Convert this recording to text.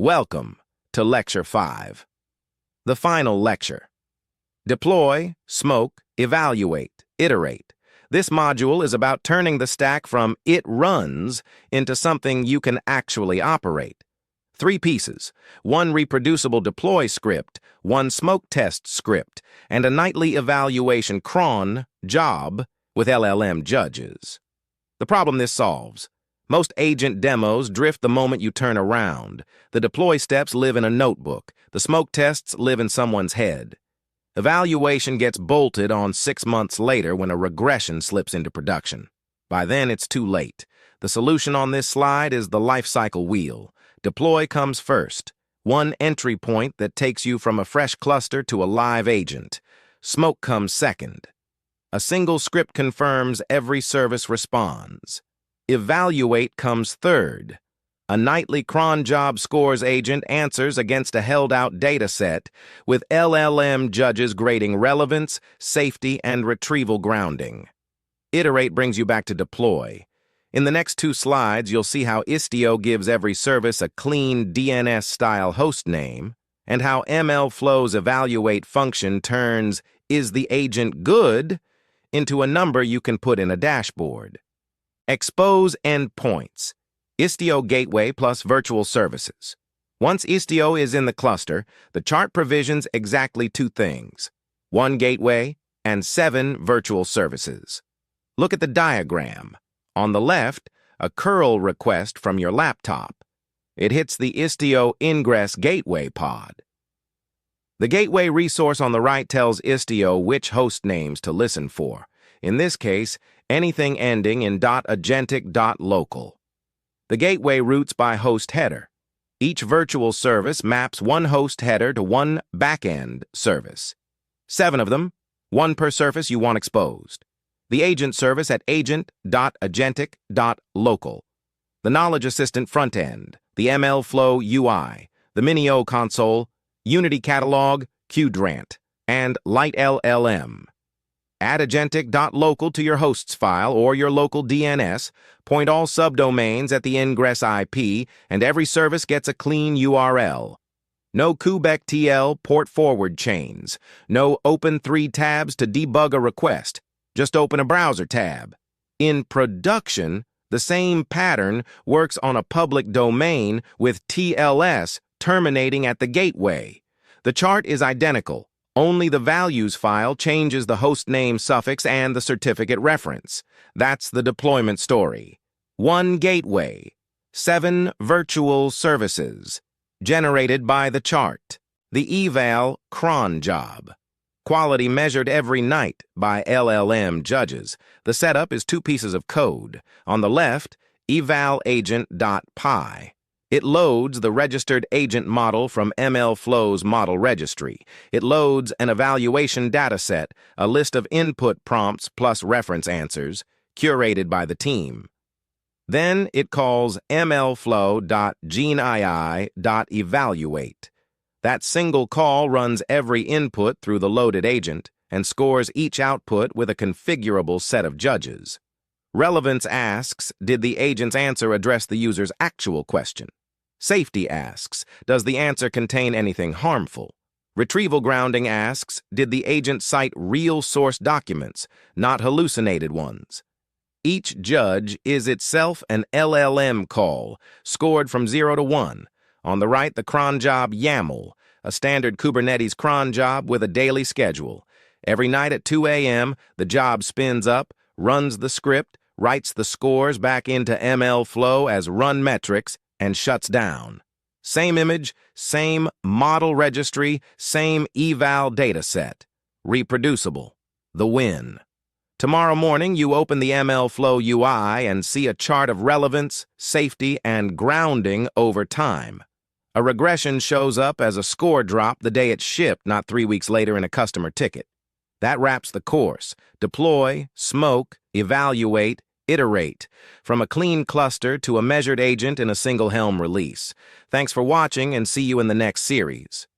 Welcome to Lecture 5, the final lecture. Deploy, smoke, evaluate, iterate. This module is about turning the stack from "it runs" into something you can actually operate. 3 pieces: 1 reproducible deploy script, 1 smoke test script, and a nightly evaluation cron job with LLM judges. The problem this solves: most agent demos drift the moment you turn around. The deploy steps live in a notebook. The smoke tests live in someone's head. Evaluation gets bolted on 6 months later when a regression slips into production. By then, it's too late. The solution on this slide is the lifecycle wheel. Deploy comes first, 1 entry point that takes you from a fresh cluster to a live agent. Smoke comes second. A single script confirms every service responds. Evaluate comes third. A nightly cron job scores agent answers against a held-out data set, with LLM judges grading relevance, safety, and retrieval grounding. Iterate brings you back to deploy. In the next 2 slides, you'll see how Istio gives every service a clean DNS-style host name, and how mlflow's evaluate function turns "is the agent good" into a number you can put in a dashboard. Expose endpoints. Istio Gateway plus VirtualServices. Once Istio is in the cluster, the chart provisions exactly 2 things: 1 gateway and 7 virtual services. Look at the diagram. On the left, a curl request from your laptop. It hits the Istio ingress gateway pod. The gateway resource on the right tells Istio which host names to listen for. In this case, anything ending in .agentic.local. The gateway routes by host header. Each virtual service maps 1 host header to 1 backend service. 7 of them, 1 per surface you want exposed. The agent service at agent.agentic.local. The knowledge assistant front end, the mlflow UI, the Mini-O console, Unity catalog, Qdrant, and Light LLM. Add agentic.local to your hosts file or your local DNS, point all subdomains at the ingress IP, and every service gets a clean URL. No kubectl port forward chains. No open 3 tabs to debug a request. Just open a browser tab. In production, the same pattern works on a public domain with TLS terminating at the gateway. The chart is identical. Only the values file changes the host name suffix and the certificate reference. That's the deployment story. 1 gateway, 7 virtual services, generated by the chart. The Eval CronJob. Quality measured every night by LLM judges. The setup is 2 pieces of code. On the left, eval agent.py. It loads the registered agent model from mlflow's model registry. It loads an evaluation dataset, a list of input prompts plus reference answers, curated by the team. Then it calls mlflow.genai.evaluate. That single call runs every input through the loaded agent and scores each output with a configurable set of judges. Relevance asks, did the agent's answer address the user's actual question? Safety asks, does the answer contain anything harmful? Retrieval grounding asks, did the agent cite real source documents, not hallucinated ones? Each judge is itself an LLM call, scored from 0 to 1. On the right, the CronJob YAML, a standard Kubernetes cron job with a daily schedule. Every night at 2 a.m., the job spins up, runs the script, writes the scores back into mlflow as run metrics, and shuts down. Same image, same model registry, same eval dataset. Reproducible. The win. Tomorrow morning, you open the mlflow UI and see a chart of relevance, safety, and grounding over time. A regression shows up as a score drop the day it's shipped, not 3 weeks later in a customer ticket. That wraps the course. Deploy, smoke, evaluate, iterate, from a clean cluster to a measured agent in a single Helm release. Thanks for watching, and see you in the next series.